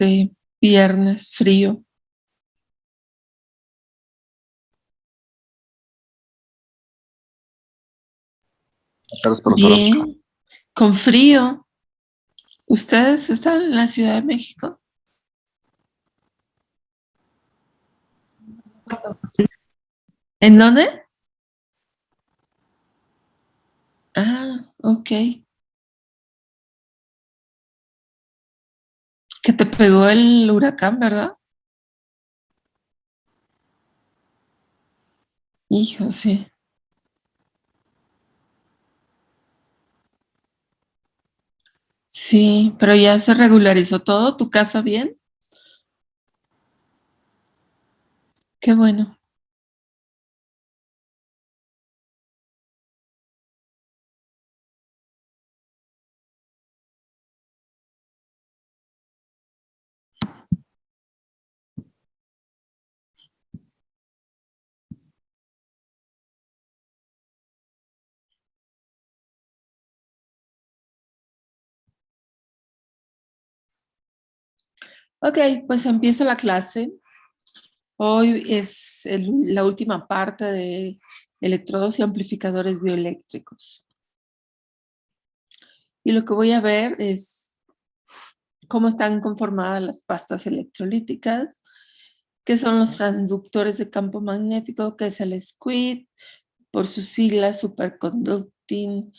este viernes frío? Bien, con frío. ¿Ustedes están en la Ciudad de México? ¿En dónde? Ah, ok. Que te pegó el huracán, ¿verdad? Hijo, sí. Sí, pero ya se regularizó todo. ¿Tu casa bien? Qué bueno. Ok, pues empieza la clase. Hoy es la última parte de electrodos y amplificadores bioeléctricos. Y lo que voy a ver es cómo están conformadas las pastas electrolíticas, qué son los transductores de campo magnético, qué es el SQUID, por sus siglas Superconducting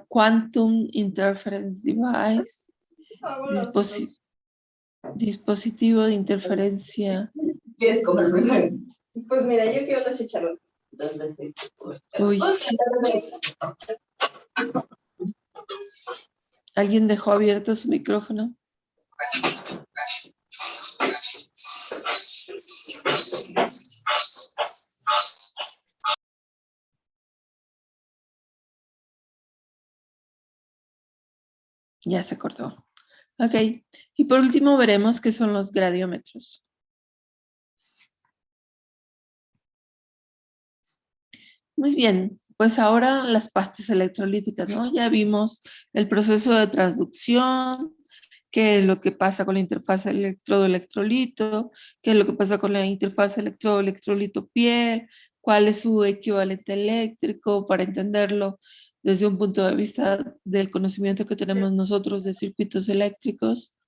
Quantum Interference Device, dispositivo de interferencia. ¿Quieres comerme? Pues mira, yo quiero las chicharrones. Uy. ¿Alguien dejó abierto su micrófono? Ya se cortó. Ok. Y por último veremos qué son los gradiómetros. Muy bien. Pues ahora las pastas electrolíticas, ¿no? Ya vimos el proceso de transducción, qué es lo que pasa con la interfaz electrodo-electrolito, qué es lo que pasa con la interfaz electrodo-electrolito-piel, cuál es su equivalente eléctrico para entenderlo desde un punto de vista del conocimiento que tenemos nosotros de circuitos eléctricos.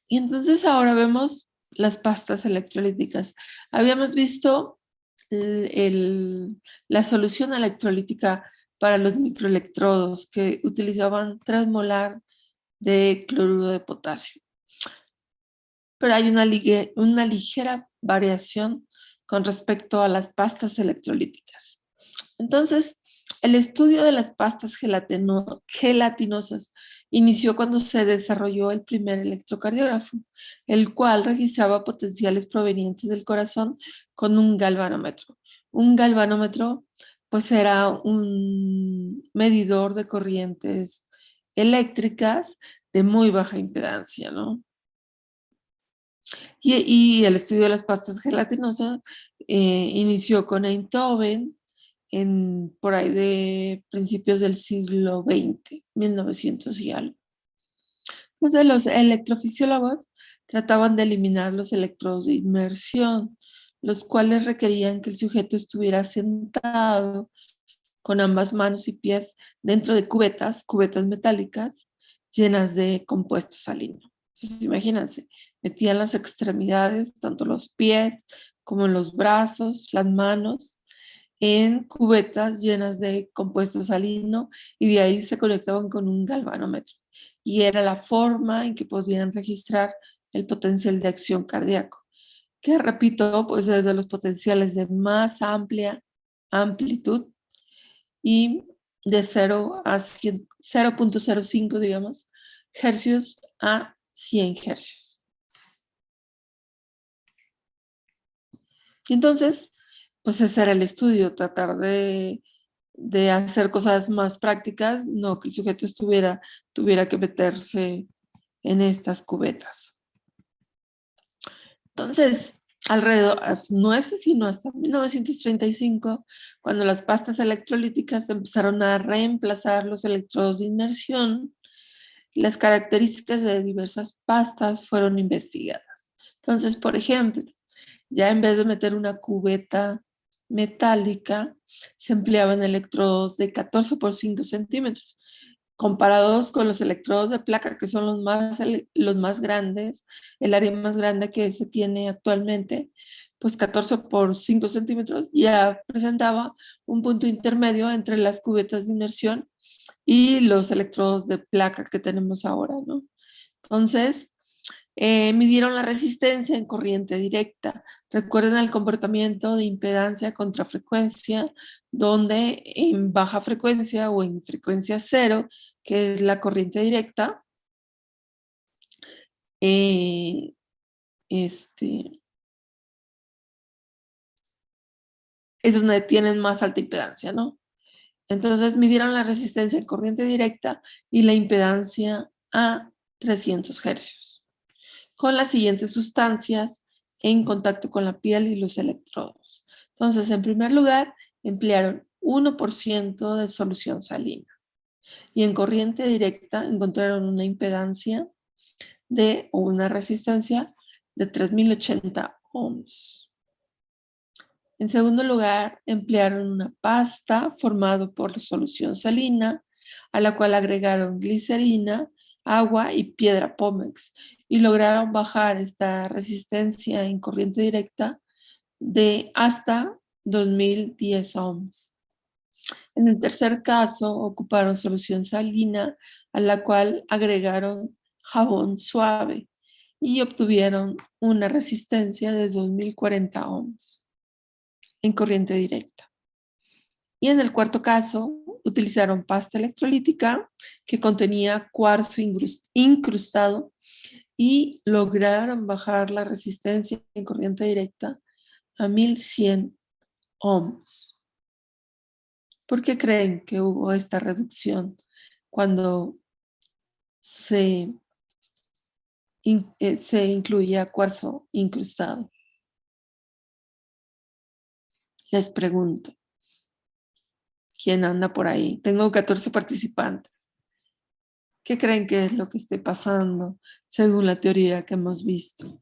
Y entonces ahora vemos las pastas electrolíticas. Habíamos visto la solución electrolítica para los microelectrodos que utilizaban 3 molar de cloruro de potasio. Pero hay una ligera variación con respecto a las pastas electrolíticas. Entonces, el estudio de las pastas gelatinosas inició cuando se desarrolló el primer electrocardiógrafo, el cual registraba potenciales provenientes del corazón con un galvanómetro. Un galvanómetro, pues, era un medidor de corrientes eléctricas de muy baja impedancia, ¿no? Y el estudio de las pastas gelatinosas inició con Einthoven por ahí de principios del siglo XX, 1900 y algo. Entonces los electrofisiólogos trataban de eliminar los electrodos de inmersión, los cuales requerían que el sujeto estuviera sentado con ambas manos y pies dentro de cubetas metálicas llenas de compuesto salino. Entonces, imagínense, metían las extremidades, tanto los pies como los brazos, las manos, en cubetas llenas de compuesto salino y de ahí se conectaban con un galvanómetro. Y era la forma en que podían registrar el potencial de acción cardíaco, que repito, pues es de los potenciales de más amplia amplitud y de 0 a 0.05, digamos, hercios a 100 hercios. Y entonces, pues ese era el estudio, tratar de hacer cosas más prácticas, no que el sujeto tuviera que meterse en estas cubetas. Entonces, alrededor, no es sino hasta 1935, cuando las pastas electrolíticas empezaron a reemplazar los electrodos de inmersión Las características de diversas pastas fueron investigadas. Entonces, por ejemplo, ya en vez de meter una cubeta metálica, se empleaban electrodos de 14 por 5 centímetros, comparados con los electrodos de placa, que son los más grandes, el área más grande que se tiene actualmente, pues 14 por 5 centímetros ya presentaba un punto intermedio entre las cubetas de inmersión y los electrodos de placa que tenemos ahora, ¿no? Entonces, midieron la resistencia en corriente directa. Recuerden el comportamiento de impedancia contra frecuencia, donde en baja frecuencia o en frecuencia cero, que es la corriente directa, eh, este, es donde tienen más alta impedancia, ¿no? Entonces midieron la resistencia en corriente directa y la impedancia a 300 hercios, con las siguientes sustancias en contacto con la piel y los electrodos. Entonces, en primer lugar, emplearon 1% de solución salina y en corriente directa encontraron una impedancia o una resistencia de 3080 ohms. En segundo lugar, emplearon una pasta formada por solución salina, a la cual agregaron glicerina, agua y piedra pómex, y lograron bajar esta resistencia en corriente directa de hasta 2010 ohms. En el tercer caso, ocuparon solución salina, a la cual agregaron jabón suave y obtuvieron una resistencia de 2040 ohms en corriente directa. Y en el cuarto caso, utilizaron pasta electrolítica que contenía cuarzo incrustado y lograron bajar la resistencia en corriente directa a 1100 ohms. ¿Por qué creen que hubo esta reducción cuando se incluía cuarzo incrustado? Les pregunto, ¿quién anda por ahí? Tengo 14 participantes. ¿Qué creen que es lo que esté pasando según la teoría que hemos visto?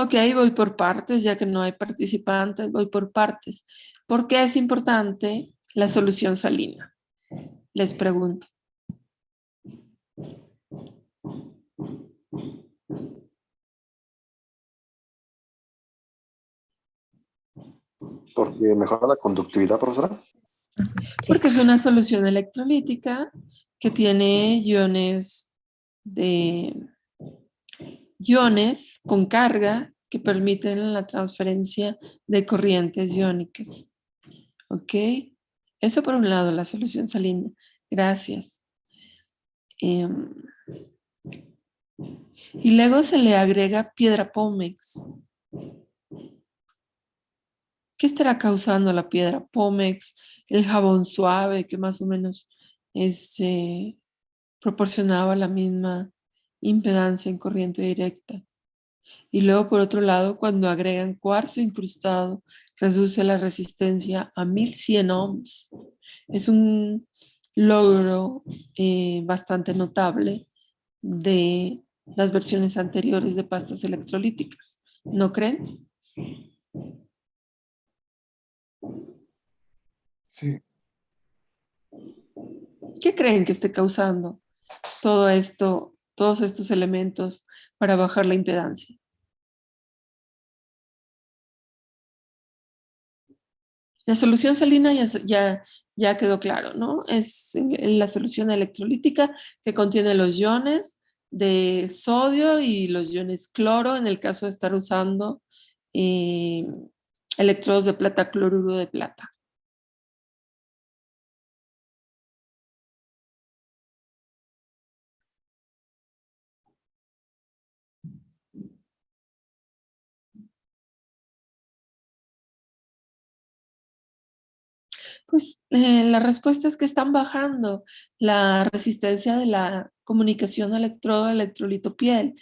Ok, voy por partes, ya que no hay participantes, voy por partes. ¿Por qué es importante la solución salina? Les pregunto. Porque mejora la conductividad, profesora. Porque es una solución electrolítica que tiene iones con carga que permiten la transferencia de corrientes iónicas. ¿Ok? Eso por un lado, la solución salina. Gracias. Y luego se le agrega piedra pómex. ¿Qué estará causando la piedra pómex? El jabón suave que más o menos proporcionaba la misma impedancia en corriente directa. Y luego, por otro lado, cuando agregan cuarzo incrustado, reduce la resistencia a 1100 ohms. Es un logro bastante notable de las versiones anteriores de pastas electrolíticas. ¿No creen? Sí. ¿Qué creen que esté causando todo esto, todos estos elementos para bajar la impedancia? La solución salina ya quedó claro, ¿no? Es la solución electrolítica que contiene los iones de sodio y los iones cloro en el caso de estar usando eh, electrodos de plata, cloruro de plata. Pues la respuesta es que están bajando la resistencia de la comunicación electrodo-electrolito-piel.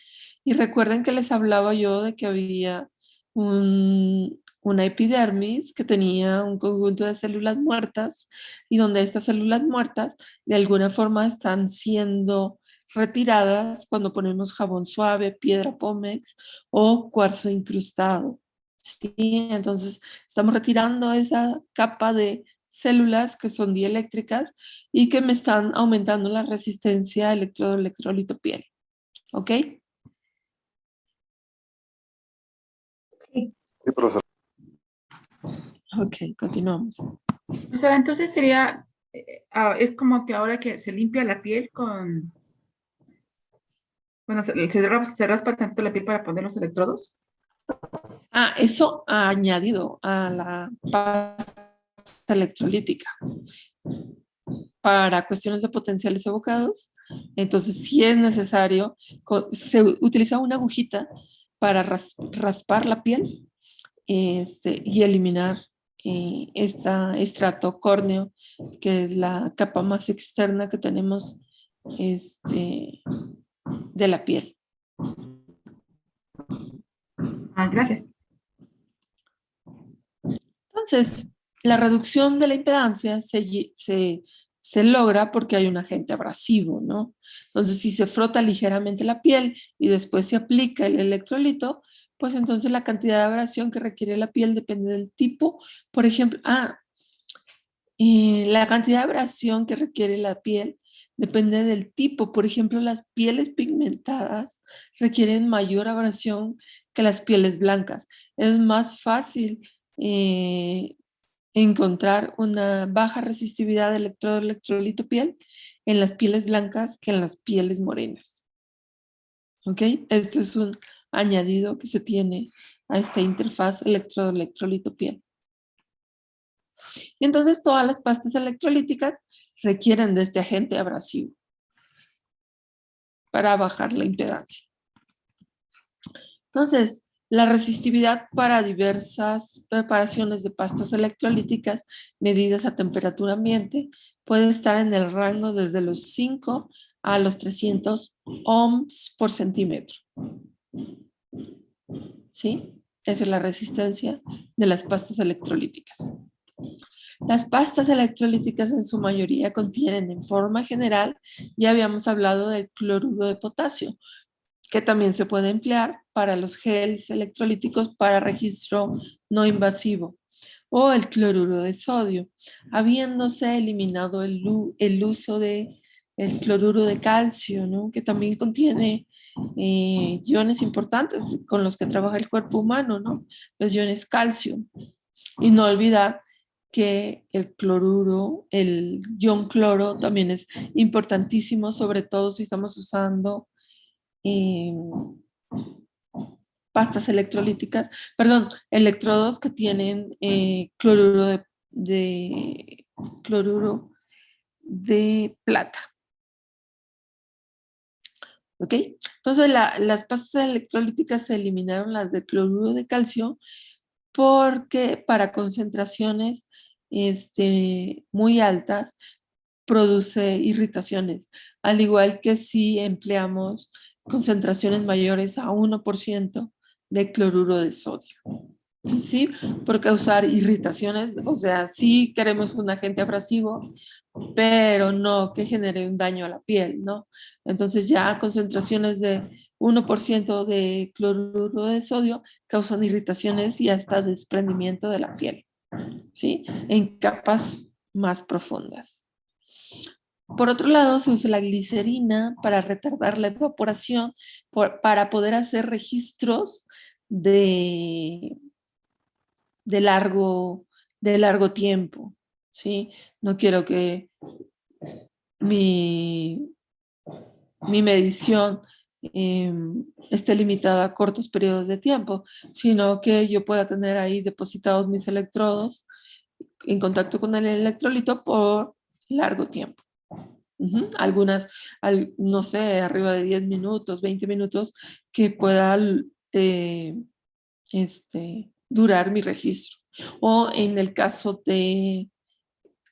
Y recuerden que les hablaba yo de que había una epidermis que tenía un conjunto de células muertas y donde estas células muertas de alguna forma están siendo retiradas cuando ponemos jabón suave, piedra pómex o cuarzo incrustado. ¿Sí? Entonces estamos retirando esa capa de células que son dieléctricas y que me están aumentando la resistencia electrolito-piel. ¿Ok? Sí. Sí, profesora. Ok, continuamos. O sea, entonces sería, es como que ahora que se limpia la piel bueno, se raspa tanto la piel para poner los electrodos. Ah, eso ha añadido a la pasta electrolítica para cuestiones de potenciales evocados. Entonces, si es necesario, se utiliza una agujita para raspar la piel y eliminar este estrato córneo, que es la capa más externa que tenemos de la piel. Ah, gracias. Entonces, la reducción de la impedancia se logra porque hay un agente abrasivo, ¿no? Entonces, si se frota ligeramente la piel y después se aplica el electrolito, pues entonces la cantidad de abrasión que requiere la piel depende del tipo. Por ejemplo, la cantidad de abrasión que requiere la piel depende del tipo. Por ejemplo, las pieles pigmentadas requieren mayor abrasión que las pieles blancas. Es más fácil encontrar una baja resistividad de electrolito piel en las pieles blancas que en las pieles morenas. ¿Ok? Este es un añadido que se tiene a esta interfaz electrolito piel. Y entonces todas las pastas electrolíticas requieren de este agente abrasivo para bajar la impedancia. Entonces, la resistividad para diversas preparaciones de pastas electrolíticas medidas a temperatura ambiente puede estar en el rango desde los 5 a los 300 ohms por centímetro. ¿Sí? Esa es la resistencia de las pastas electrolíticas. Las pastas electrolíticas en su mayoría contienen en forma general, ya habíamos hablado del cloruro de potasio, que también se puede emplear para los geles electrolíticos para registro no invasivo, o el cloruro de sodio, habiéndose eliminado el uso de el cloruro de calcio, ¿no? Que también contiene iones importantes con los que trabaja el cuerpo humano, ¿no? Los iones calcio. Y no olvidar que el cloruro, el ion cloro también es importantísimo, sobre todo si estamos usando pastas electrolíticas, perdón, electrodos que tienen cloruro de plata. ¿Ok? Entonces las pastas electrolíticas se eliminaron las de cloruro de calcio porque para concentraciones muy altas produce irritaciones, al igual que si empleamos concentraciones mayores a 1% de cloruro de sodio. ¿Sí? Por causar irritaciones, o sea, sí queremos un agente abrasivo, pero no que genere un daño a la piel, ¿no? Entonces ya concentraciones de 1% de cloruro de sodio causan irritaciones y hasta desprendimiento de la piel, ¿sí? En capas más profundas. Por otro lado, se usa la glicerina para retardar la evaporación, para poder hacer registros de, de, largo, de largo tiempo, ¿sí? No quiero que mi medición esté limitada a cortos periodos de tiempo, sino que yo pueda tener ahí depositados mis electrodos en contacto con el electrolito por largo tiempo. Algunas, no sé, arriba de 10 minutos, 20 minutos, que pueda durar mi registro. O en el caso de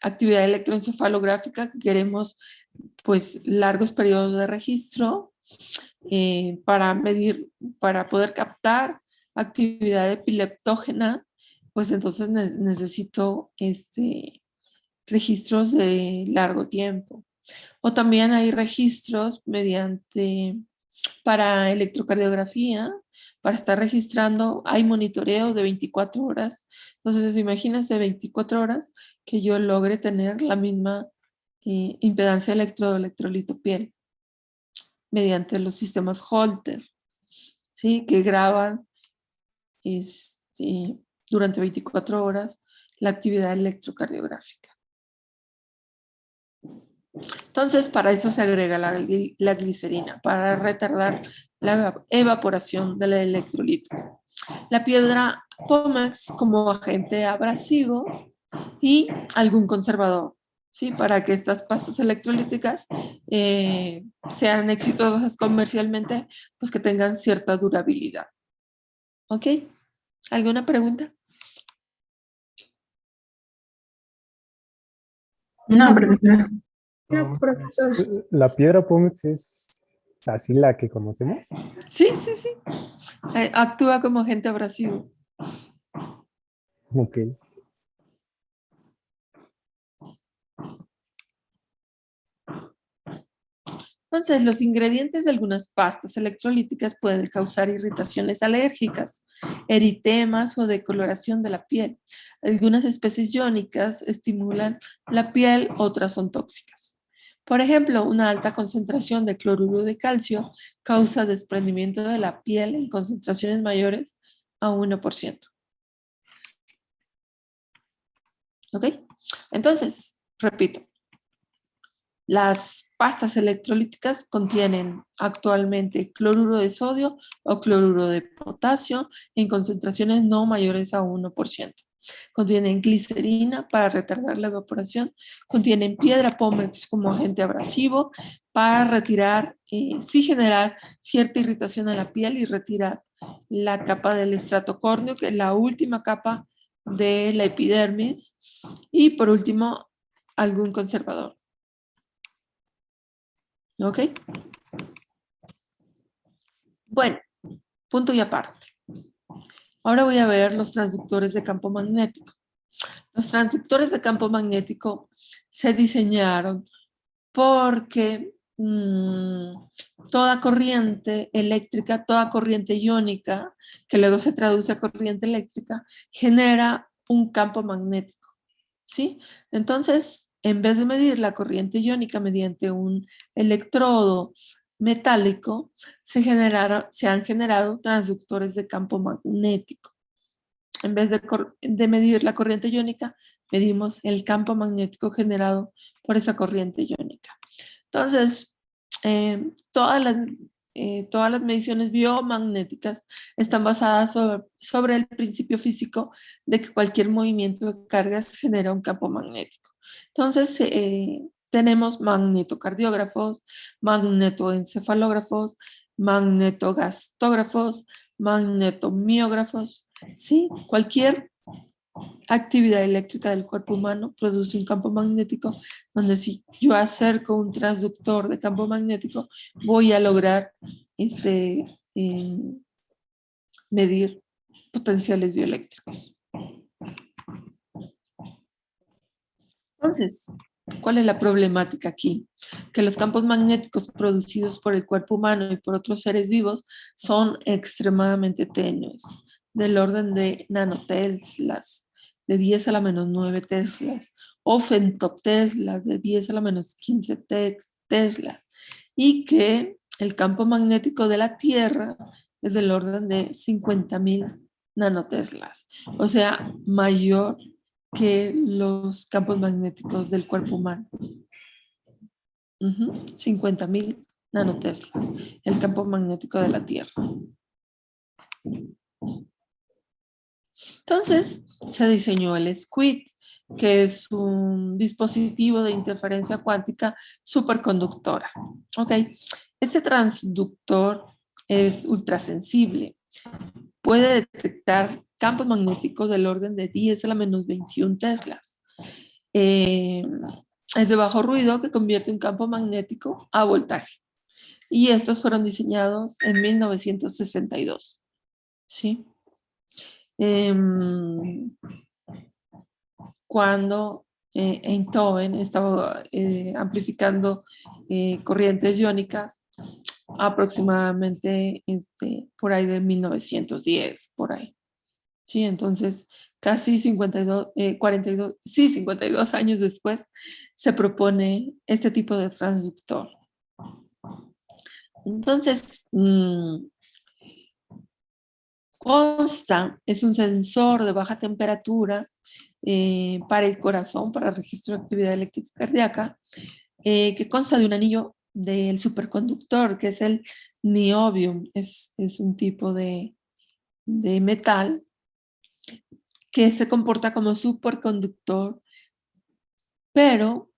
actividad electroencefalográfica, que queremos pues largos periodos de registro para medir, para poder captar actividad epileptógena, pues entonces necesito registros de largo tiempo. O también hay registros para electrocardiografía, para estar registrando, hay monitoreo de 24 horas. Entonces, imagínense 24 horas que yo logre tener la misma impedancia electrolito piel mediante los sistemas Holter, ¿sí? Que graban durante 24 horas la actividad electrocardiográfica. Entonces, para eso se agrega la glicerina, para retardar la evaporación del electrolito. La piedra Pómex como agente abrasivo y algún conservador, ¿sí? Para que estas pastas electrolíticas sean exitosas comercialmente, pues que tengan cierta durabilidad. ¿Ok? ¿Alguna pregunta? No, profesora. No, profesor. ¿La piedra Pómex es así la que conocemos? Sí, sí, sí. Actúa como agente abrasivo. Ok. Entonces, los ingredientes de algunas pastas electrolíticas pueden causar irritaciones alérgicas, eritemas o decoloración de la piel. Algunas especies iónicas estimulan la piel, otras son tóxicas. Por ejemplo, una alta concentración de cloruro de calcio causa desprendimiento de la piel en concentraciones mayores a 1%. ¿Ok? Entonces, repito. Las pastas electrolíticas contienen actualmente cloruro de sodio o cloruro de potasio en concentraciones no mayores a 1%. Contienen glicerina para retardar la evaporación. Contienen piedra Pómex como agente abrasivo para retirar, sí generar cierta irritación a la piel y retirar la capa del estrato córneo, que es la última capa de la epidermis. Y por último, algún conservador. ¿Ok? Bueno, punto y aparte. Ahora voy a ver los transductores de campo magnético. Los transductores de campo magnético se diseñaron porque toda corriente eléctrica, toda corriente iónica, que luego se traduce a corriente eléctrica, genera un campo magnético, ¿sí? Entonces, en vez de medir la corriente iónica mediante un electrodo metálico, se han generado transductores de campo magnético. En vez de medir la corriente iónica, medimos el campo magnético generado por esa corriente iónica. Entonces, todas las mediciones biomagnéticas están basadas sobre el principio físico de que cualquier movimiento de cargas genera un campo magnético. Entonces, tenemos magnetocardiógrafos, magnetoencefalógrafos, magnetogastógrafos, magnetomiógrafos, ¿sí? Cualquier actividad eléctrica del cuerpo humano produce un campo magnético donde si yo acerco un transductor de campo magnético voy a lograr medir potenciales bioeléctricos. Entonces, ¿cuál es la problemática aquí? Que los campos magnéticos producidos por el cuerpo humano y por otros seres vivos son extremadamente tenues, del orden de nanoteslas, de 10 a la menos 9 teslas, o femtoteslas, de 10 a la menos 15 teslas, y que el campo magnético de la Tierra es del orden de 50.000 nanoteslas, o sea, mayor que los campos magnéticos del cuerpo humano. 50.000 nanoteslas, el campo magnético de la Tierra. Entonces, se diseñó el SQUID, que es un dispositivo de interferencia cuántica superconductora. Ok, este transductor es ultrasensible. Puede detectar campos magnéticos del orden de 10 a la menos 21 teslas. es de bajo ruido que convierte un campo magnético a voltaje. Y estos fueron diseñados en 1962. ¿Sí? Cuando Einthoven estaba amplificando corrientes iónicas aproximadamente por ahí de 1910, por ahí. Sí, entonces casi 52 años después se propone este tipo de transductor. Entonces, consta, es un sensor de baja temperatura para el corazón, para registro de actividad eléctrica cardíaca, que consta de un anillo del superconductor, que es el niobium, es un tipo de metal que se comporta como superconductor, pero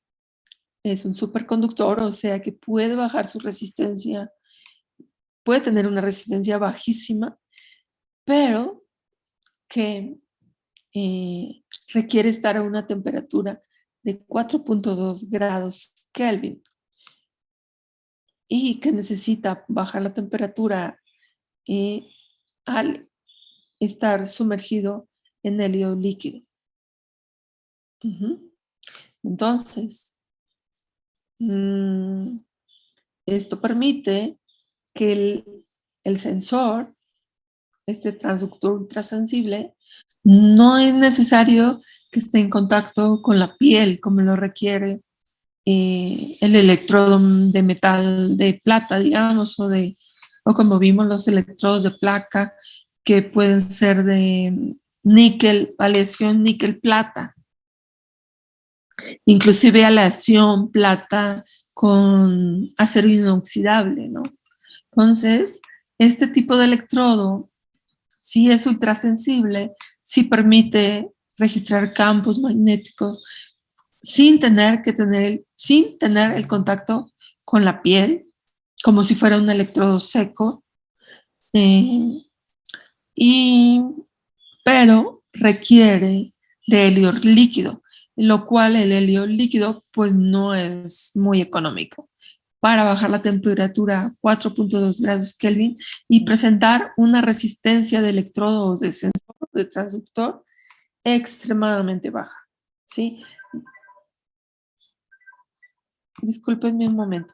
es un superconductor, o sea que puede bajar su resistencia, puede tener una resistencia bajísima, pero que requiere estar a una temperatura de 4.2 grados Kelvin y que necesita bajar la temperatura al estar sumergido en helio líquido. Entonces, esto permite que el sensor, este transductor ultrasensible, no es necesario que esté en contacto con la piel como lo requiere el electrodo de metal de plata, digamos, o como vimos los electrodos de placa que pueden ser de níquel, aleación níquel-plata, inclusive aleación plata con acero inoxidable, ¿no? Entonces, este tipo de electrodo sí es ultrasensible, sí permite registrar campos magnéticos sin tener el contacto con la piel, como si fuera un electrodo seco, pero requiere de helio líquido, lo cual el helio líquido pues no es muy económico para bajar la temperatura a 4.2 grados Kelvin y presentar una resistencia de electrodos de sensor, de transductor, extremadamente baja. ¿Sí? Discúlpenme un momento.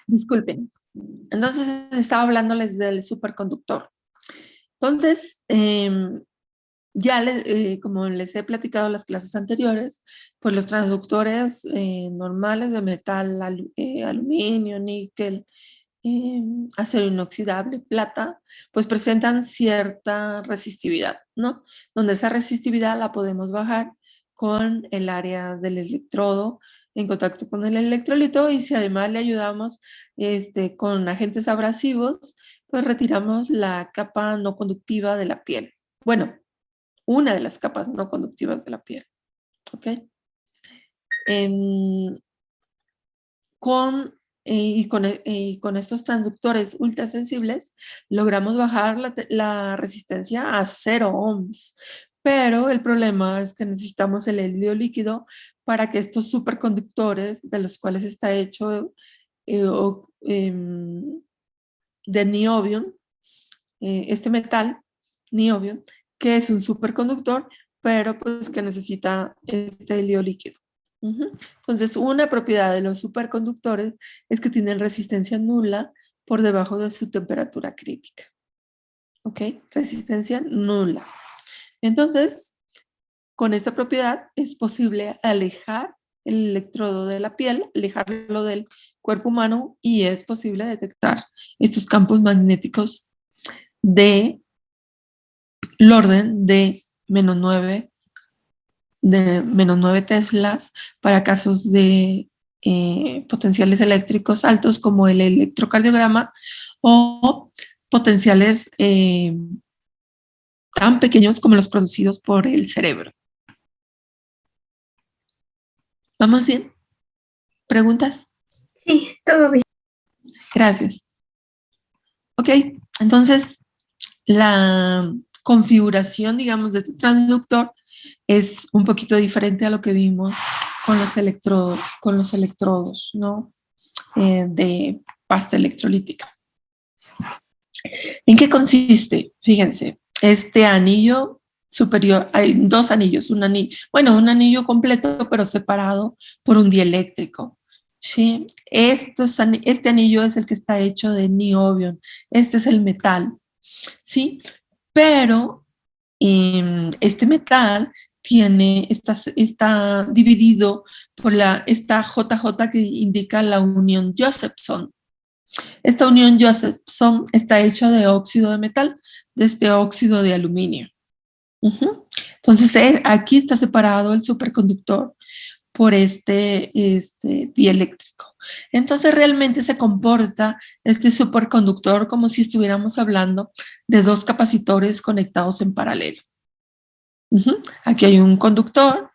Disculpen. Entonces, estaba hablándoles del superconductor. Entonces, como les he platicado en las clases anteriores, pues los transductores normales de metal, aluminio, níquel, acero inoxidable, plata, pues presentan cierta resistividad, ¿no? Donde esa resistividad la podemos bajar con el área del electrodo en contacto con el electrolito y si además le ayudamos con agentes abrasivos, pues retiramos la capa no conductiva de la piel. Bueno, una de las capas no conductivas de la piel, ¿ok? Con estos transductores ultrasensibles logramos bajar la resistencia a 0 ohms, pero el problema es que necesitamos el helio líquido para que estos superconductores de los cuales está hecho de niobium, este metal, niobium, que es un superconductor, pero pues que necesita este helio líquido. Entonces, una propiedad de los superconductores es que tienen resistencia nula por debajo de su temperatura crítica. ¿Ok? Resistencia nula. Entonces, con esta propiedad es posible alejar el electrodo de la piel, alejarlo del cuerpo humano y es posible detectar estos campos magnéticos de el orden de -9 teslas para casos de potenciales eléctricos altos como el electrocardiograma o potenciales tan pequeños como los producidos por el cerebro. ¿Vamos bien? ¿Preguntas? Sí, todo bien. Gracias. Ok, entonces la configuración, digamos, de este transductor es un poquito diferente a lo que vimos con los electrodos, ¿no? De pasta electrolítica. ¿En qué consiste? Fíjense, este anillo superior, hay dos anillos, un anillo completo, pero separado por un dieléctrico. ¿Sí? Este anillo es el que está hecho de niobium, este es el metal, ¿sí? Pero este metal está dividido por esta JJ que indica la unión Josephson. Esta unión Josephson está hecha de óxido de metal, de este óxido de aluminio. Entonces, aquí está separado el superconductor por este dieléctrico. Entonces, realmente se comporta este superconductor como si estuviéramos hablando de dos capacitores conectados en paralelo. Aquí hay un conductor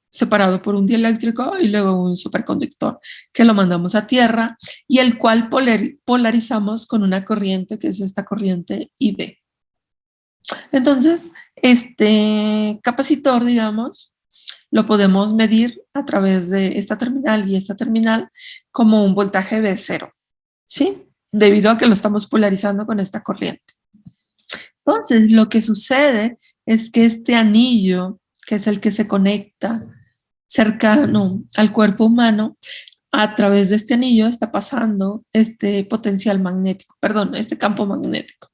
separado por un dieléctrico y luego un superconductor que lo mandamos a tierra y el cual polarizamos con una corriente que es esta corriente IB. Entonces, este capacitor, digamos, lo podemos medir a través de esta terminal y esta terminal como un voltaje V0, ¿sí? Debido a que lo estamos polarizando con esta corriente. Entonces, lo que sucede es que este anillo, que es el que se conecta cercano al cuerpo humano, a través de este anillo está pasando este potencial magnético, perdón, este campo magnético,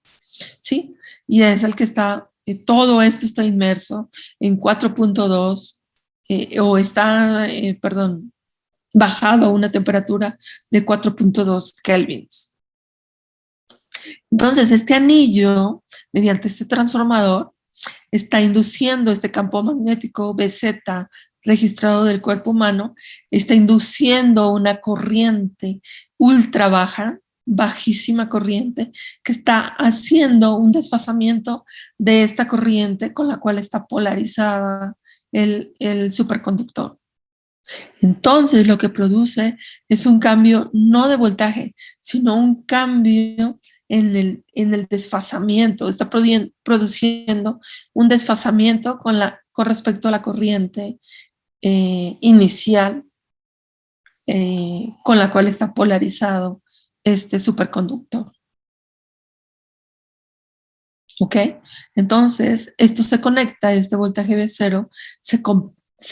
¿sí? Y es el que está, todo esto está inmerso en 4.2 o está, bajado a una temperatura de 4.2 kelvins. Entonces, este anillo, mediante este transformador, está induciendo este campo magnético BZ registrado del cuerpo humano, está induciendo una corriente ultra baja, bajísima corriente, que está haciendo un desfasamiento de esta corriente con la cual está polarizada el superconductor. Entonces, lo que produce es un cambio no de voltaje, sino un cambio en el desfasamiento. Está produciendo un desfasamiento con respecto a la corriente inicial con la cual está polarizado este superconductor. ¿Ok? Entonces, esto se conecta, este voltaje V0 se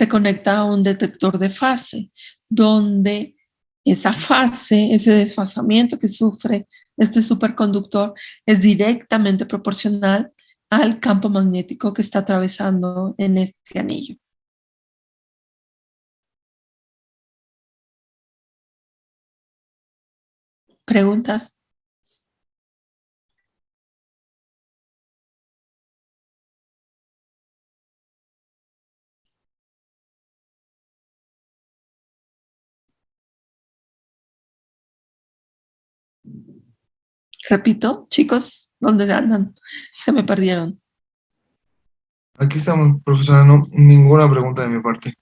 conecta a un detector de fase, donde esa fase, ese desfasamiento que sufre este superconductor es directamente proporcional al campo magnético que está atravesando en este anillo. ¿Preguntas? Repito, chicos, ¿dónde andan? Se me perdieron. Aquí estamos, profesora, no, ninguna pregunta de mi parte.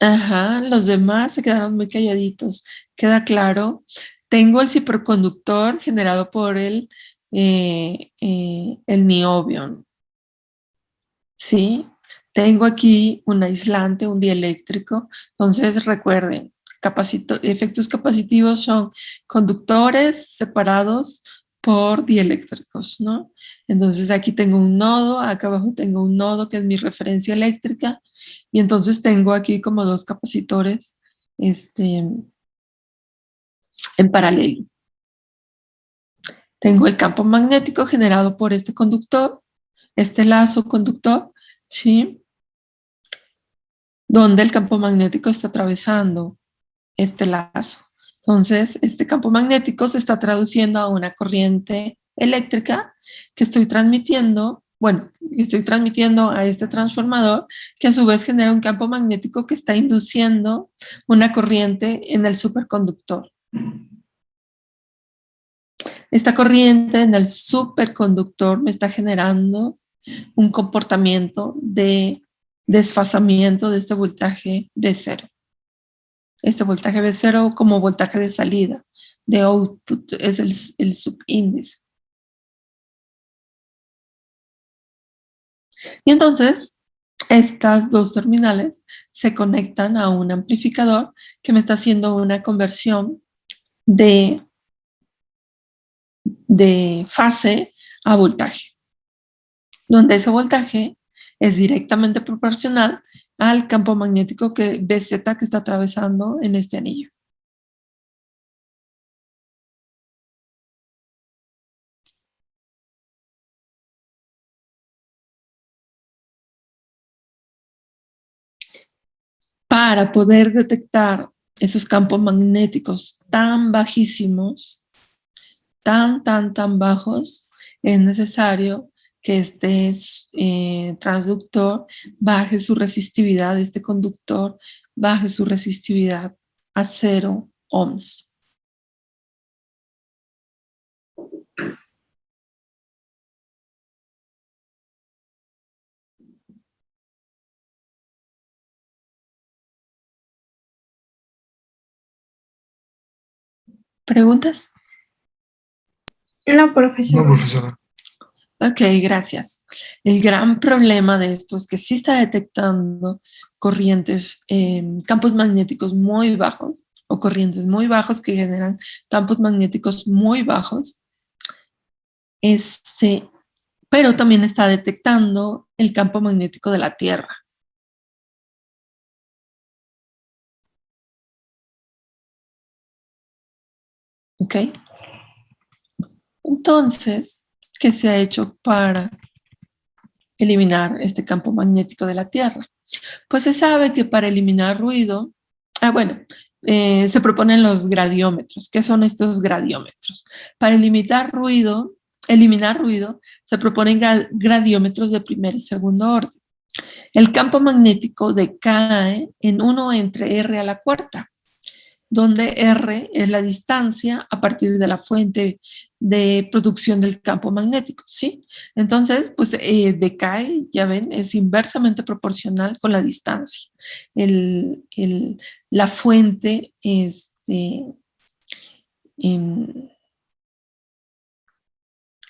Ajá, los demás se quedaron muy calladitos. ¿Queda claro? Tengo el superconductor generado por el niobium. ¿Sí? Tengo aquí un aislante, un dieléctrico. Entonces, recuerden, efectos capacitivos son conductores separados por dieléctricos, ¿no? Entonces, aquí tengo un nodo, acá abajo tengo un nodo que es mi referencia eléctrica, y entonces tengo aquí como dos capacitores en paralelo. Tengo el campo magnético generado por este conductor, este lazo conductor, ¿sí? Donde el campo magnético está atravesando este lazo. Entonces, este campo magnético se está traduciendo a una corriente eléctrica que estoy transmitiendo bueno, estoy transmitiendo a este transformador que a su vez genera un campo magnético que está induciendo una corriente en el superconductor. Esta corriente en el superconductor me está generando un comportamiento de desfasamiento de este voltaje B0. Este voltaje B0 como voltaje de salida, de output, es el subíndice. Y entonces, estas dos terminales se conectan a un amplificador que me está haciendo una conversión de fase a voltaje, donde ese voltaje es directamente proporcional al campo magnético BZ que está atravesando en este anillo. Para poder detectar esos campos magnéticos tan bajísimos, tan bajos, es necesario que este transductor baje su resistividad, este conductor baje su resistividad a 0 ohms. ¿Preguntas? No, No, profesor. profesora. Ok, gracias. El gran problema de esto es que sí está detectando corrientes, campos magnéticos muy bajos o corrientes muy bajos que generan campos magnéticos muy bajos, pero también está detectando el campo magnético de la Tierra. ¿Ok? Entonces, ¿qué se ha hecho para eliminar este campo magnético de la Tierra? Pues se sabe que para eliminar ruido, se proponen los gradiómetros. ¿Qué son estos gradiómetros? Para eliminar ruido, se proponen gradiómetros de primer y segundo orden. El campo magnético decae en 1 entre R a la cuarta, donde R es la distancia a partir de la fuente de producción del campo magnético, ¿sí? Entonces, pues decae, ya ven, es inversamente proporcional con la distancia. La fuente,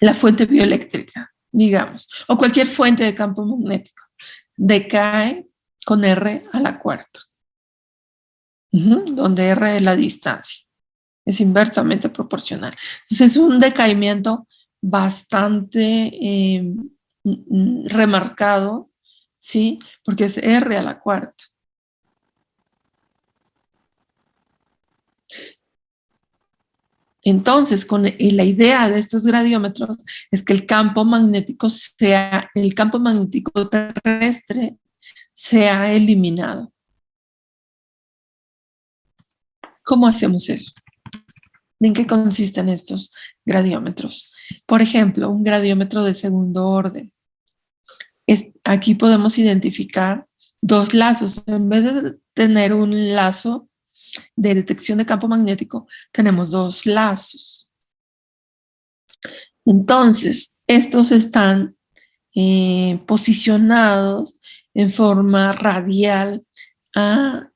la fuente bioeléctrica, digamos, o cualquier fuente de campo magnético, decae con R a la cuarta. Donde R es la distancia, es inversamente proporcional. Entonces es un decaimiento bastante remarcado, ¿sí? Porque es R a la cuarta. Entonces, la idea de estos gradiómetros es que el campo magnético terrestre sea eliminado. ¿Cómo hacemos eso? ¿En qué consisten estos gradiómetros? Por ejemplo, un gradiómetro de segundo orden. Aquí podemos identificar dos lazos. En vez de tener un lazo de detección de campo magnético, tenemos dos lazos. Entonces, estos están posicionados en forma radial a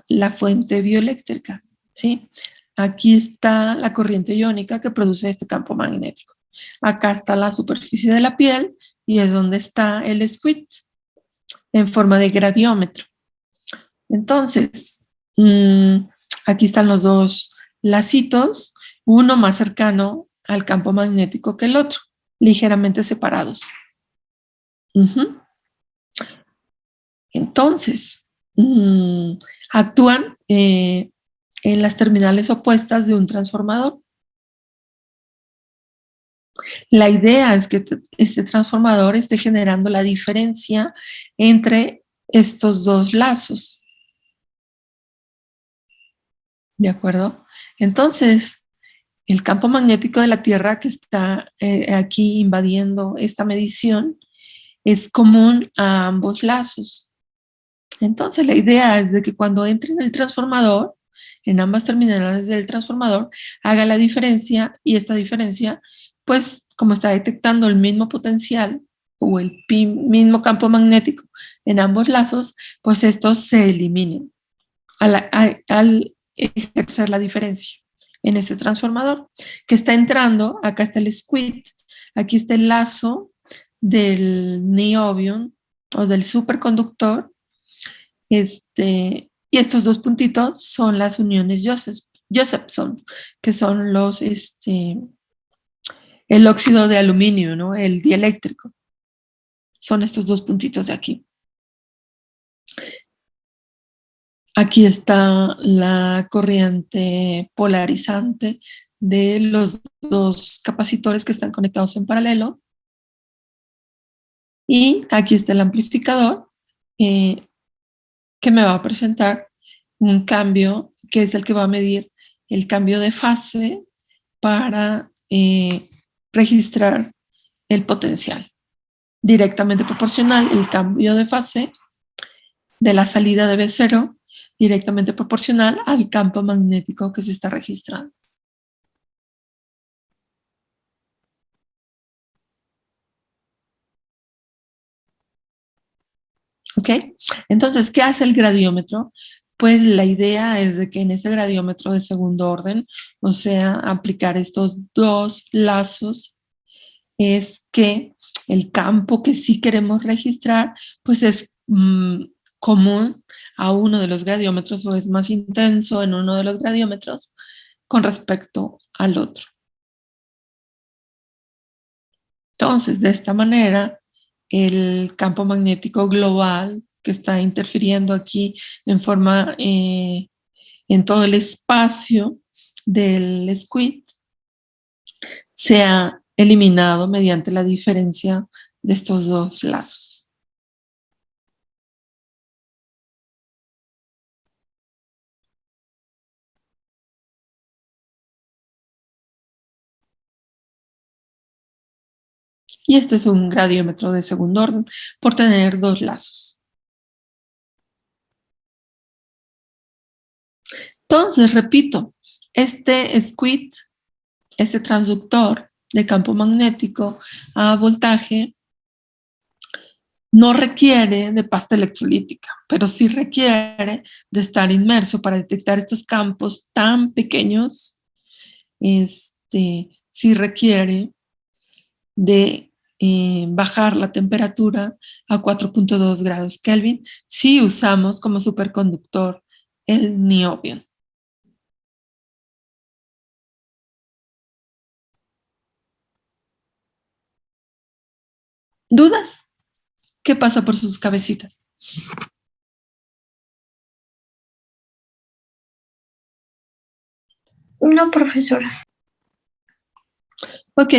la fuente bioeléctrica, ¿sí? Aquí está la corriente iónica que produce este campo magnético. Acá está la superficie de la piel y es donde está el squid en forma de gradiómetro. Entonces, aquí están los dos lacitos, uno más cercano al campo magnético que el otro, ligeramente separados. Entonces, actúan en las terminales opuestas de un transformador. La idea es que este transformador esté generando la diferencia entre estos dos lazos. ¿De acuerdo? Entonces, el campo magnético de la Tierra que está aquí invadiendo esta medición es común a ambos lazos. Entonces la idea es de que cuando entre en el transformador, en ambas terminales del transformador, haga la diferencia y esta diferencia, pues como está detectando el mismo potencial o el mismo campo magnético en ambos lazos, pues estos se eliminen al ejercer la diferencia en este transformador que está entrando. Acá está el SQUID, aquí está el lazo del niobium o del superconductor, y estos dos puntitos son las uniones Josephson, que son los, el óxido de aluminio, ¿no? El dieléctrico. Son estos dos puntitos de aquí. Aquí está la corriente polarizante de los dos capacitores que están conectados en paralelo. Y aquí está el amplificador que me va a presentar un cambio que es el que va a medir el cambio de fase para registrar el potencial. Directamente proporcional el cambio de fase de la salida de B0, directamente proporcional al campo magnético que se está registrando. ¿Ok? Entonces, ¿qué hace el gradiómetro? Pues la idea es de que en ese gradiómetro de segundo orden, o sea, aplicar estos dos lazos, es que el campo que sí queremos registrar, pues es común a uno de los gradiómetros o es más intenso en uno de los gradiómetros con respecto al otro. Entonces, de esta manera, el campo magnético global que está interfiriendo aquí en forma, en todo el espacio del SQUID, se ha eliminado mediante la diferencia de estos dos lazos. Y este es un gradiómetro de segundo orden por tener dos lazos. Entonces, repito, este SQUID, este transductor de campo magnético a voltaje, no requiere de pasta electrolítica, pero sí requiere de estar inmerso para detectar estos campos tan pequeños. Sí requiere de bajar la temperatura a 4.2 grados Kelvin si usamos como superconductor el niobium. ¿Dudas? ¿Qué pasa por sus cabecitas? No, profesora. Ok.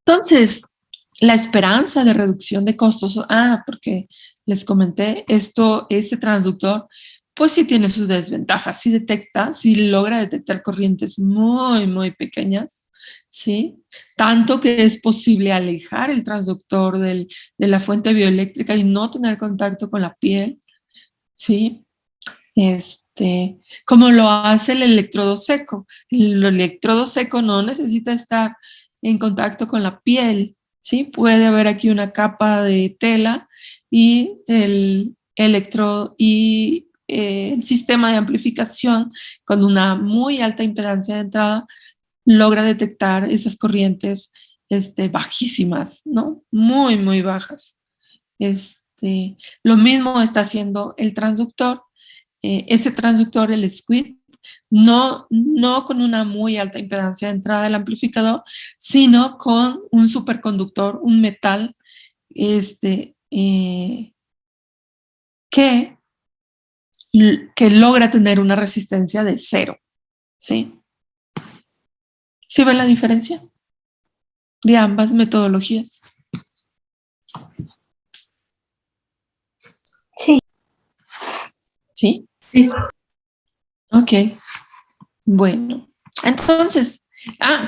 Entonces, la esperanza de reducción de costos, porque les comenté, este transductor, pues sí tiene sus desventajas, sí logra detectar corrientes muy, muy pequeñas, ¿sí? Tanto que es posible alejar el transductor de la fuente bioeléctrica y no tener contacto con la piel, ¿sí? Como lo hace el electrodo seco. El electrodo seco no necesita estar en contacto con la piel, ¿sí? Puede haber aquí una capa de tela y el electrodo y el sistema de amplificación con una muy alta impedancia de entrada logra detectar esas corrientes bajísimas, ¿no? Muy, muy bajas. Lo mismo está haciendo el transductor. Ese transductor, el SQUID, no con una muy alta impedancia de entrada del amplificador, sino con un superconductor, un metal, que logra tener una resistencia de 0, ¿sí? ¿Sí ven la diferencia de ambas metodologías? Sí. ¿Sí? Sí. Ok, bueno. Entonces,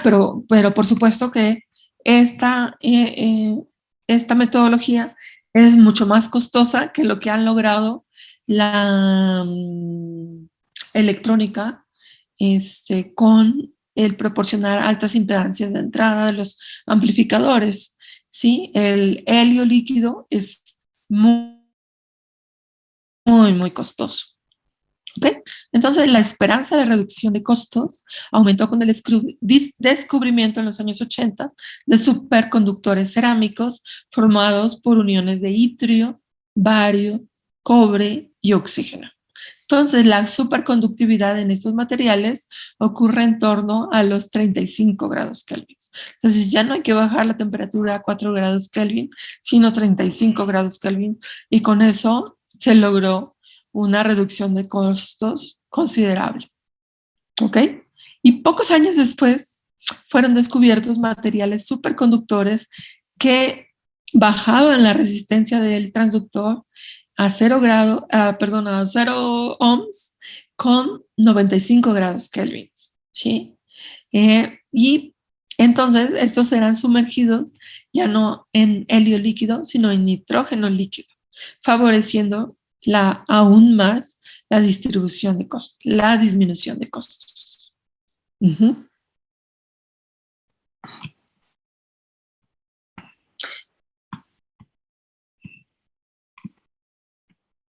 pero por supuesto que esta metodología es mucho más costosa que lo que han logrado la electrónica con el proporcionar altas impedancias de entrada de los amplificadores. ¿Sí? El helio líquido es muy, muy costoso. ¿Okay? Entonces, la esperanza de reducción de costos aumentó con el descubrimiento en los años 80 de superconductores cerámicos formados por uniones de itrio, bario, cobre y oxígeno. Entonces, la superconductividad en estos materiales ocurre en torno a los 35 grados Kelvin. Entonces, ya no hay que bajar la temperatura a 4 grados Kelvin, sino 35 grados Kelvin. Y con eso se logró una reducción de costos considerable. ¿Ok? Y pocos años después fueron descubiertos materiales superconductores que bajaban la resistencia del transductor a 0 ohms con 95 grados Kelvin. ¿Sí? Y entonces estos serán sumergidos ya no en helio líquido, sino en nitrógeno líquido, favoreciendo aún más la distribución de costos, la disminución de costos. Uh-huh.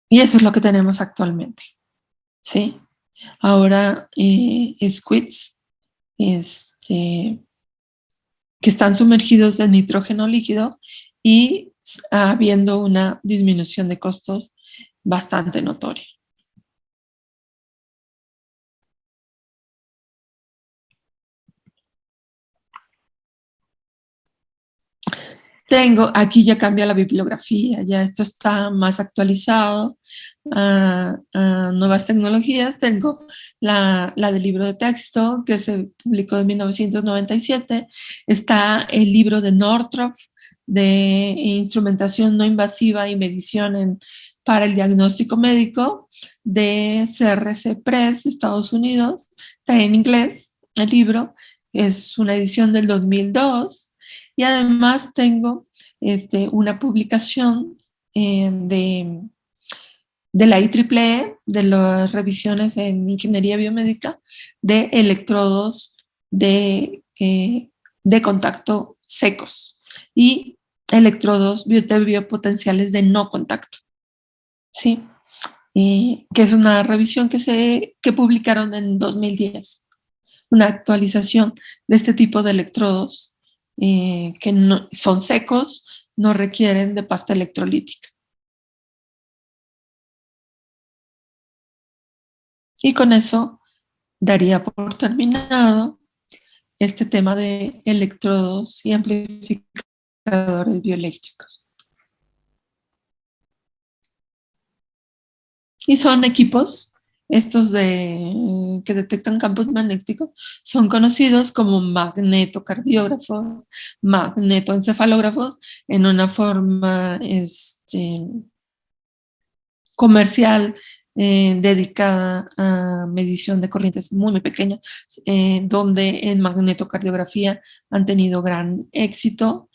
Y eso es lo que tenemos actualmente. ¿Sí? Ahora, squids que están sumergidos en nitrógeno líquido y habiendo una disminución de costos bastante notoria. Aquí ya cambia la bibliografía, ya esto está más actualizado a nuevas tecnologías. Tengo la del libro de texto que se publicó en 1997. Está el libro de Northrop de instrumentación no invasiva y medición para el diagnóstico médico de CRC Press, Estados Unidos. Está en inglés el libro, es una edición del 2002. Y además tengo una publicación de la IEEE, de las revisiones en ingeniería biomédica, de electrodos de contacto secos y electrodos biopotenciales de no contacto. ¿Sí? Que es una revisión que publicaron en 2010, una actualización de este tipo de electrodos que no, son secos, no requieren de pasta electrolítica. Y con eso daría por terminado este tema de electrodos y amplificadores bioeléctricos. Y son equipos, estos que detectan campos magnéticos, son conocidos como magnetocardiógrafos, magnetoencefalógrafos, en una forma comercial dedicada a medición de corrientes muy, muy pequeñas, donde en magnetocardiografía han tenido gran éxito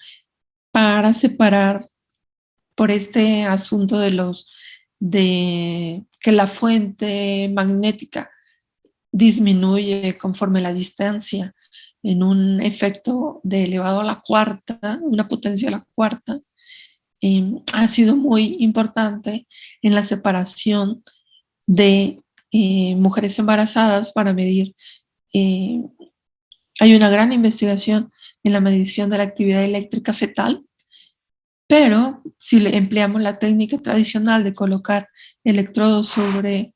para separar por este asunto de que la fuente magnética disminuye conforme la distancia en un efecto de elevado a la cuarta, una potencia a la cuarta, ha sido muy importante en la separación de mujeres embarazadas para medir. Hay una gran investigación en la medición de la actividad eléctrica fetal, pero si empleamos la técnica tradicional de colocar electrodos sobre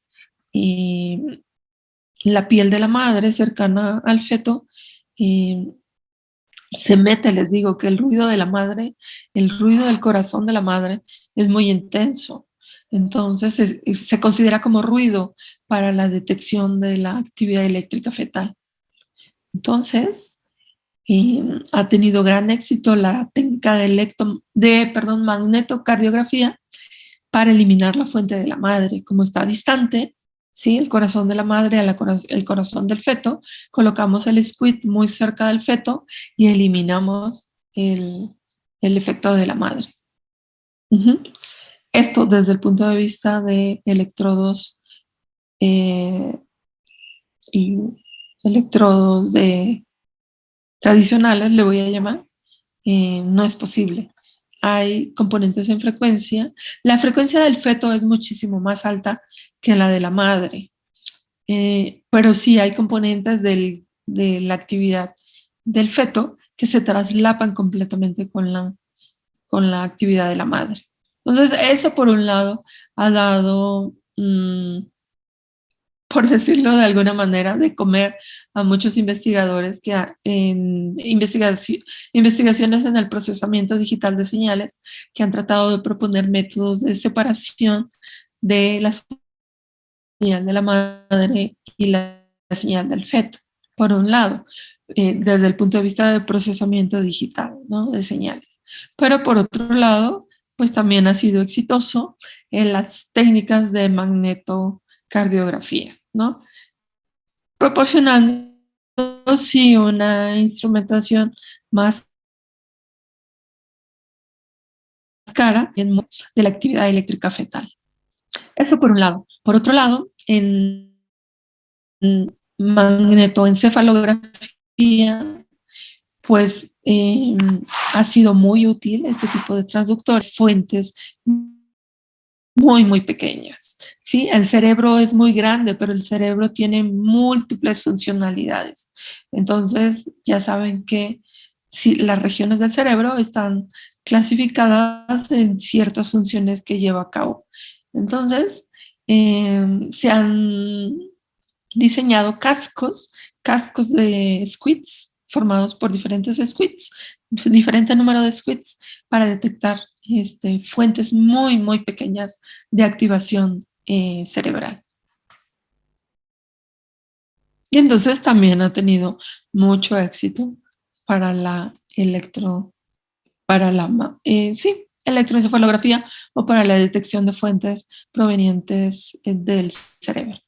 la piel de la madre cercana al feto, se mete, les digo que el ruido de la madre, el ruido del corazón de la madre es muy intenso. Entonces se considera como ruido para la detección de la actividad eléctrica fetal. Entonces, ha tenido gran éxito la técnica de magnetocardiografía para eliminar la fuente de la madre. Como está distante, ¿sí? El corazón de la madre el corazón del feto, colocamos el squid muy cerca del feto y eliminamos el efecto de la madre. Ujú. Esto desde el punto de vista de electrodos eh, y electrodos tradicionales, le voy a llamar, no es posible. Hay componentes en frecuencia. La frecuencia del feto es muchísimo más alta que la de la madre, pero sí hay componentes de la actividad del feto que se traslapan completamente con la actividad de la madre. Entonces, eso por un lado ha dado, por decirlo de alguna manera, de comer a muchos investigadores que en investigaciones en el procesamiento digital de señales que han tratado de proponer métodos de separación de la señal de la madre y la señal del feto, por un lado, desde el punto de vista del procesamiento digital, ¿no? De señales. Pero por otro lado, pues también ha sido exitoso en las técnicas de magnetocardiografía, ¿no? Proporcionando, sí, una instrumentación más cara de la actividad eléctrica fetal. Eso por un lado. Por otro lado, en magnetoencefalografía, pues ha sido muy útil este tipo de transductor, fuentes muy pequeñas. ¿Sí? El cerebro es muy grande, pero el cerebro tiene múltiples funcionalidades. Entonces, ya saben que si las regiones del cerebro están clasificadas en ciertas funciones que lleva a cabo. Entonces, se han diseñado cascos de squids formados por diferentes squids, diferente número de squids para detectar fuentes muy pequeñas de activación cerebral. Y entonces también ha tenido mucho éxito para la electroencefalografía o para la detección de fuentes provenientes del cerebro.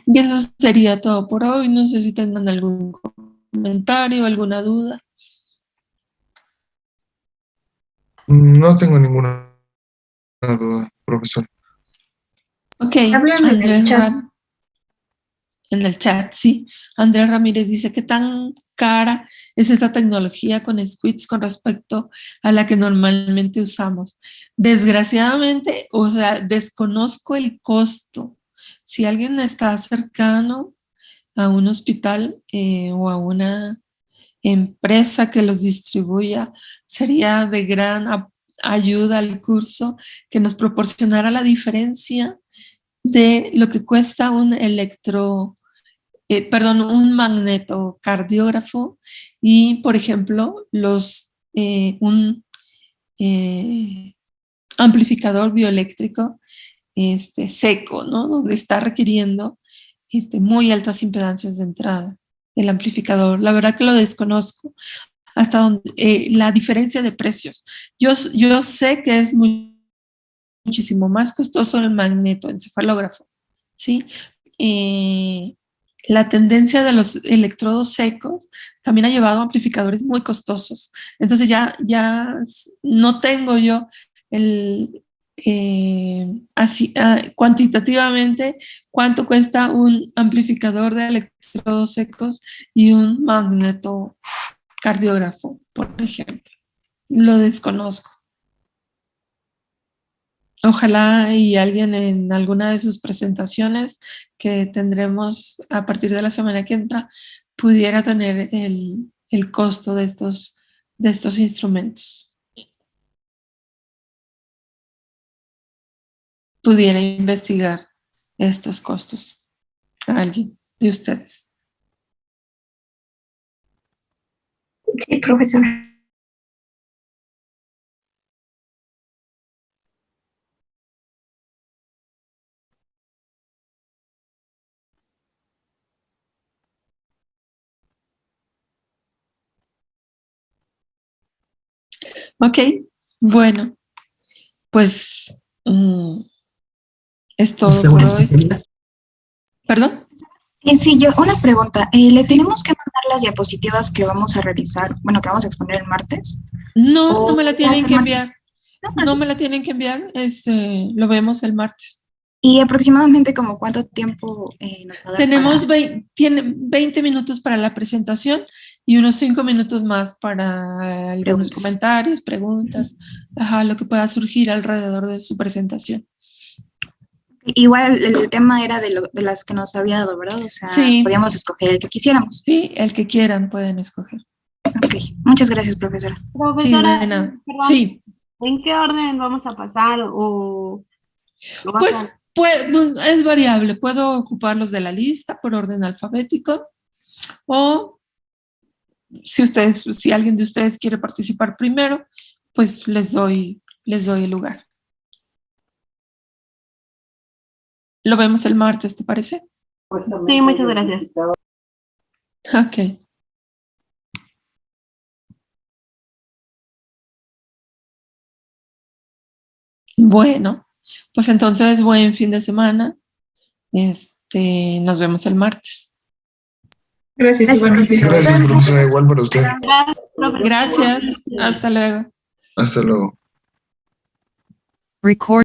Y eso sería todo por hoy. No sé si tengan algún comentario, alguna duda. No tengo ninguna duda, profesor. Ok, Hablan en el chat. En el chat, sí. Andrés Ramírez dice, ¿qué tan cara es esta tecnología con squids con respecto a la que normalmente usamos? Desgraciadamente, o sea, desconozco el costo. Si alguien está cercano a un hospital o a una empresa que los distribuya, sería de gran ayuda al curso que nos proporcionara la diferencia de lo que cuesta un magnetocardiógrafo y, por ejemplo, un amplificador bioeléctrico seco, ¿no? Donde está requiriendo muy altas impedancias de entrada el amplificador. La verdad que lo desconozco hasta donde la diferencia de precios. Yo sé que es muchísimo más costoso el magnetoencefalógrafo, ¿sí? La tendencia de los electrodos secos también ha llevado a amplificadores muy costosos. Entonces ya no tengo yo cuantitativamente cuánto cuesta un amplificador de electrodos secos y un magnetocardiógrafo, por ejemplo. Lo desconozco. Ojalá y alguien en alguna de sus presentaciones que tendremos a partir de la semana que entra pudiera tener el costo de estos instrumentos. Pudiera investigar estos costos a alguien de ustedes. Sí, profesor. Ok, bueno, pues Es todo ¿Usted por una hoy. especialidad? ¿Perdón? Sí, yo una pregunta. ¿Le Sí. tenemos que mandar las diapositivas que vamos a realizar, bueno, que vamos a exponer el martes? No, no ¿O me la tienen hasta que el enviar. martes? No, No así. me la tienen que enviar. Lo vemos el martes. ¿Y aproximadamente como cuánto tiempo nos va a dar Tenemos para 20 minutos para la presentación y unos 5 minutos más para algunos Preguntas. comentarios, preguntas, ajá, lo que pueda surgir alrededor de su presentación. Igual el tema era de las que nos había dado, ¿verdad? O sea, Sí. podíamos escoger el que quisiéramos. Sí, el que quieran pueden escoger. Ok, muchas gracias, profesora. Sí, Profesora, de nada. perdón, Sí, ¿en qué orden vamos a pasar o lo vas a- pues es variable. Puedo ocuparlos de la lista por orden alfabético o si alguien de ustedes quiere participar primero, pues les doy el lugar. Lo vemos el martes, ¿te parece? Sí, muchas gracias. Ok. Bueno, pues entonces buen fin de semana. Nos vemos el martes. Gracias, Gracias, igualmente. Gracias, profesora. Igual para usted. Gracias, profesora. Gracias. Hasta luego. Hasta luego. Record.